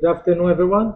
Good afternoon, everyone.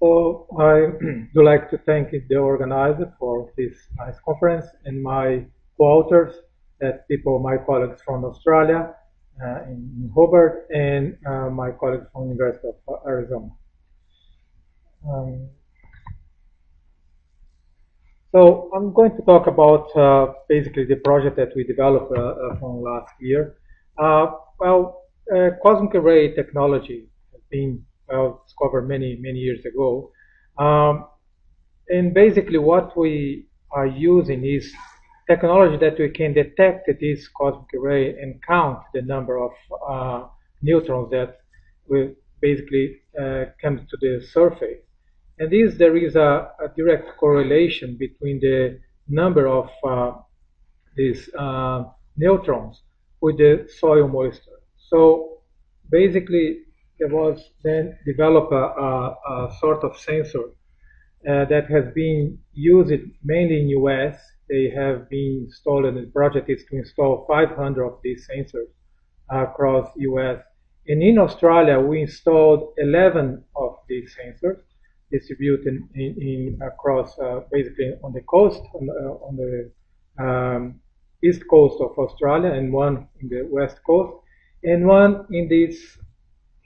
So I would like to thank the organizer for this nice conference and my co-authors, that people, my colleagues from Australia, in Hobart, and my colleagues from University of Arizona. Um, so I'm going to talk about basically the project that we developed from last year. Cosmic array technology has been discovered many years ago. Um, and basically what we are using is technology that we can detect this cosmic array and count the number of neutrons that will basically come to the surface. And there is a direct correlation between the number of these neutrons with the soil moisture. So basically, there was then developed a sort of sensor that has been used mainly in US. They have been installed, and the project is to install 500 of these sensors across US. And in Australia, we installed 11 of these sensors distributed across basically on the coast, on the east coast of Australia, and one in the west coast, and one in this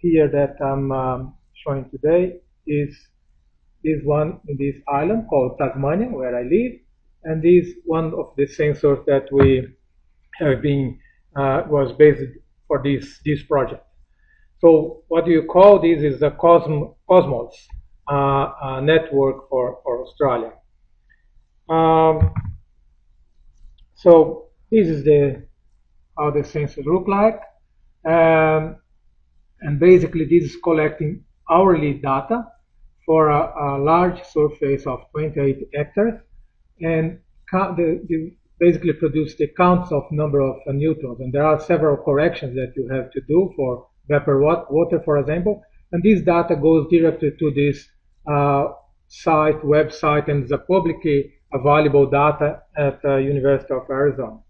here that I'm showing today is one in this island called Tasmania, where I live, and this one of the sensors that we have been was based for this project. So what do you call this? Is a Cosmos network for Australia. So this is how the sensors look like, and basically this is collecting hourly data for a large surface of 28 hectares, and basically produce the counts of number of neutrons. And there are several corrections that you have to do for vapor water, for example. And this data goes directly to this website, and is a publicly available data at the University of Arizona.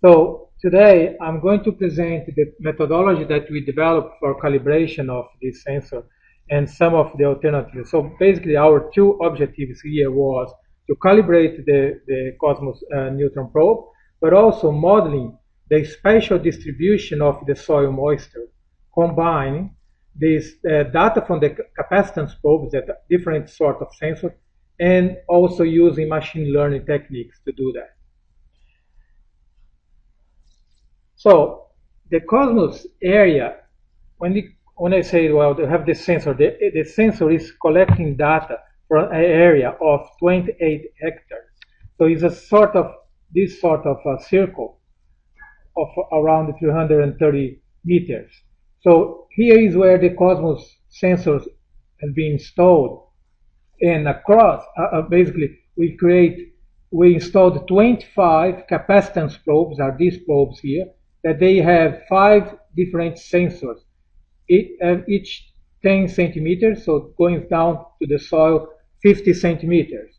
So today I'm going to present the methodology that we developed for calibration of this sensor and some of the alternatives. So basically our two objectives here was to calibrate the Cosmos neutron probe, but also modeling the spatial distribution of the soil moisture, combining this data from the capacitance probes, that different sort of sensors, and also using machine learning techniques to do that. So the Cosmos area, when I say, well, they have this sensor, the sensor is collecting data from an area of 28 hectares. So it's this sort of a circle of around 330 meters. So here is where the Cosmos sensors have been installed. And across, basically, we installed 25 capacitance probes, are these probes here, that they have 5 different sensors, each 10 centimeters, so going down to the soil 50 centimeters.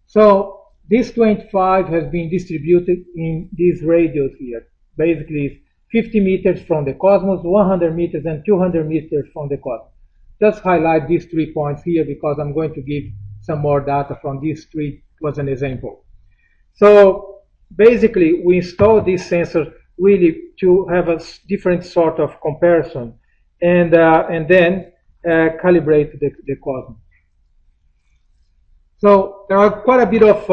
So this 25 has been distributed in this radius here. Basically, it's 50 meters from the Cosmos, 100 meters, and 200 meters from the Cosmos. Just highlight these 3 points here because I'm going to give some more data from these 3 as an example. So basically, we install these sensors really to have a different sort of comparison, and then calibrate the Cosmos. So there are quite a bit of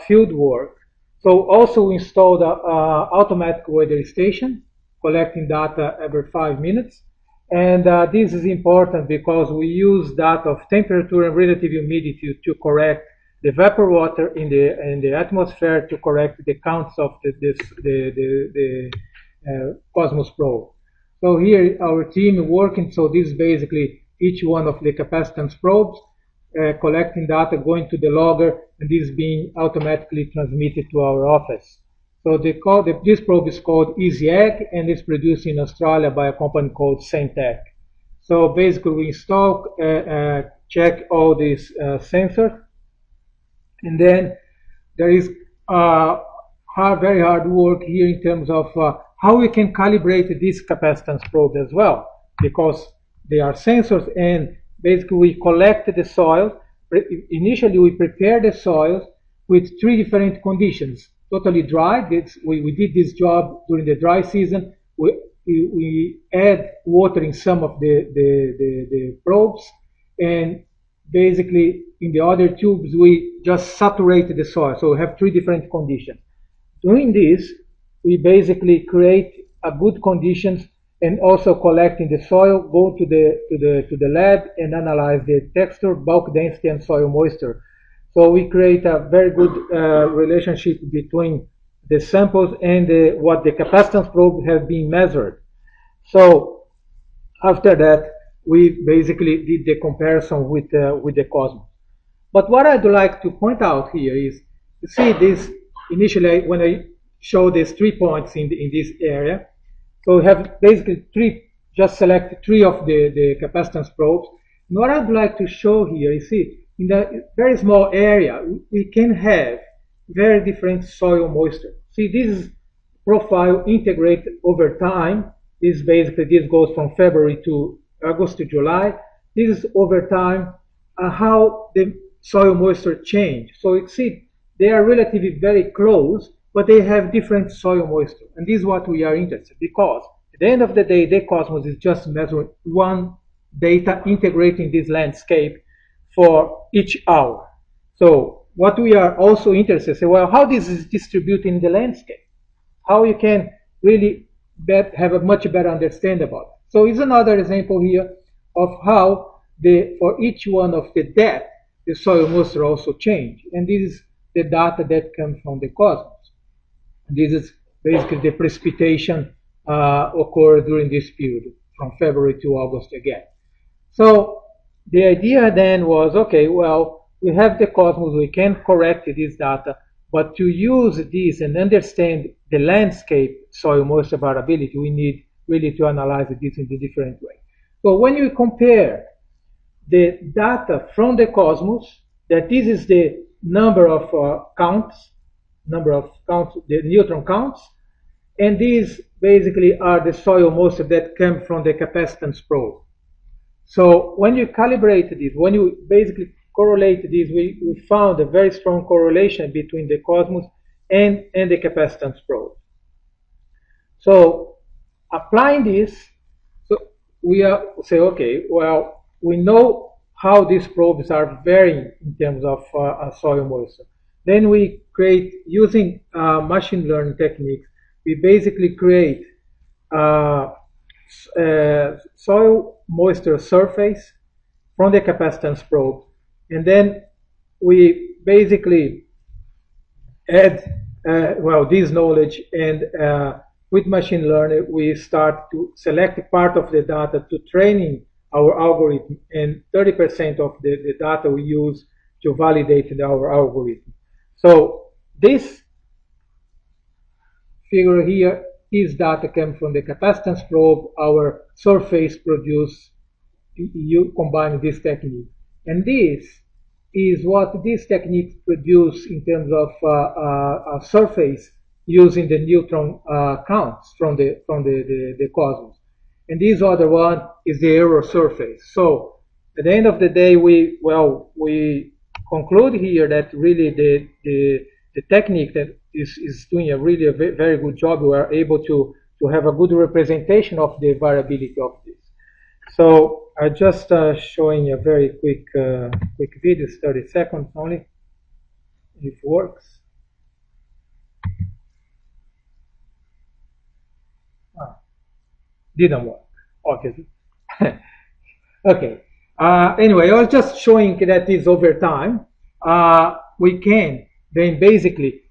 field work. So also we installed an automatic weather station, collecting data every 5 minutes. And this is important because we use data of temperature and relative humidity to correct the vapor water in the atmosphere, to correct the counts of the Cosmos probe. So here our team working. So this is basically each one of the capacitance probes, collecting data, going to the logger, and this being automatically transmitted to our office. So this probe is called EasyEgg, and it's produced in Australia by a company called Centec. So basically we install, check all these sensors, and then there is very hard work here in terms of how we can calibrate this capacitance probe as well, because they are sensors, and basically we collect the soil. Initially, we prepare the soil with 3 different conditions. Totally dry. We did this job during the dry season. We add water in some of the probes, and basically in the other tubes we just saturate the soil. So we have 3 different conditions. Doing this, we basically create a good conditions and also collecting the soil, go to the lab and analyze the texture, bulk density, and soil moisture. So we create a very good relationship between the samples and what the capacitance probe have been measured. So after that, we basically did the comparison with the Cosmos. But what I'd like to point out here is, you see this initially when I show these 3 points in this area. So we have basically 3, just select 3 of the capacitance probes. And what I'd like to show here, you see, in the very small area, we can have very different soil moisture. See, this profile integrated over time. This goes from February to August to July. This is over time how the soil moisture change. So you see, they are relatively very close, but they have different soil moisture. And this is what we are interested in, because at the end of the day, the Cosmos is just measuring one data, integrating this landscape for each hour. So what we are also interested in, well, how this is distributed in the landscape, how you can really have a much better understanding about it. So it's another example here of how for each one of the depth, the soil moisture also change. And this is the data that comes from the Cosmos. This is basically the precipitation occurred during this period, from February to August again. So the idea then was, okay, well, we have the Cosmos, we can correct this data, but to use this and understand the landscape soil moisture variability, we need really to analyze this in a different way. So when you compare the data from the Cosmos, that this is the number of counts, the neutron counts, and these basically are the soil moisture that come from the capacitance probe. So when you calibrate this, when you basically correlate this, we found a very strong correlation between the Cosmos and the capacitance probe. So applying this, so we say, okay, well, we know how these probes are varying in terms of soil moisture. Then we create, using machine learning techniques, we basically create soil moisture surface from the capacitance probe. And then we basically add, this knowledge, and with machine learning, we start to select part of the data to training our algorithm, and 30% of the data we use to validate our algorithm. So this figure here is data came from the capacitance probe, our surface produced, you combine this technique. And this is what this technique produce in terms of a surface using the neutron counts from the Cosmos. And this other one is the Auro surface. So at the end of the day, we conclude here that really the technique that is doing a really very good job. We are able to have a good representation of the variability of this. So I just showing a very quick video, 30 seconds only, if it works. Didn't work, obviously. Okay. Anyway, I was just showing that is over time. We can then basically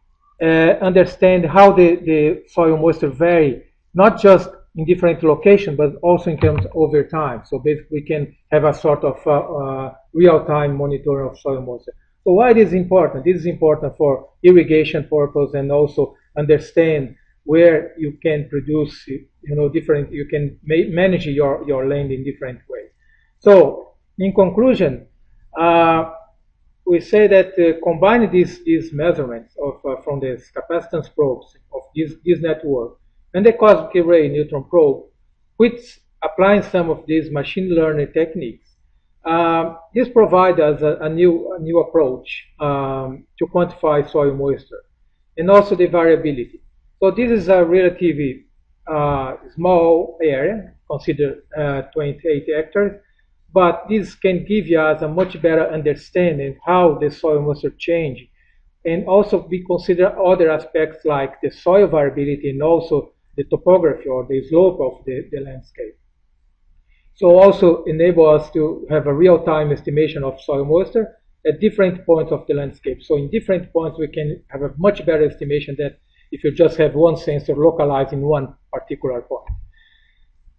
understand how the soil moisture vary, not just in different locations, but also in terms of over time. So basically, we can have a sort of real-time monitoring of soil moisture. So why this is important? This is important for irrigation purpose, and also understand where you can produce, different. You can manage your land in different ways. So in conclusion, we say that combining these measurements from the capacitance probes of this network and the cosmic ray neutron probe, with applying some of these machine learning techniques, This provides us a new approach to quantify soil moisture and also the variability. So this is a relatively small area, consider 28 hectares, but this can give us a much better understanding how the soil moisture change, and also we consider other aspects like the soil variability and also the topography or the slope of the landscape. So also enable us to have a real-time estimation of soil moisture at different points of the landscape. So in different points we can have a much better estimation than if you just have one sensor localized in one particular point.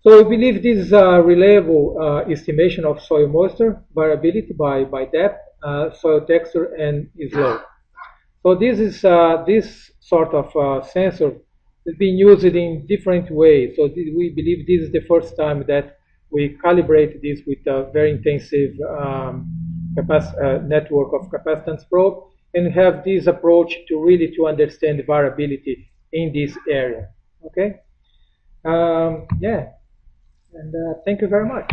So we believe this is a reliable estimation of soil moisture variability by depth, soil texture, and slope. So this is this sort of sensor is being used in different ways. So we believe this is the first time that we calibrate this with a very intensive network of capacitance probe, and have this approach to really to understand the variability in this area. Okay. Yeah. And thank you very much.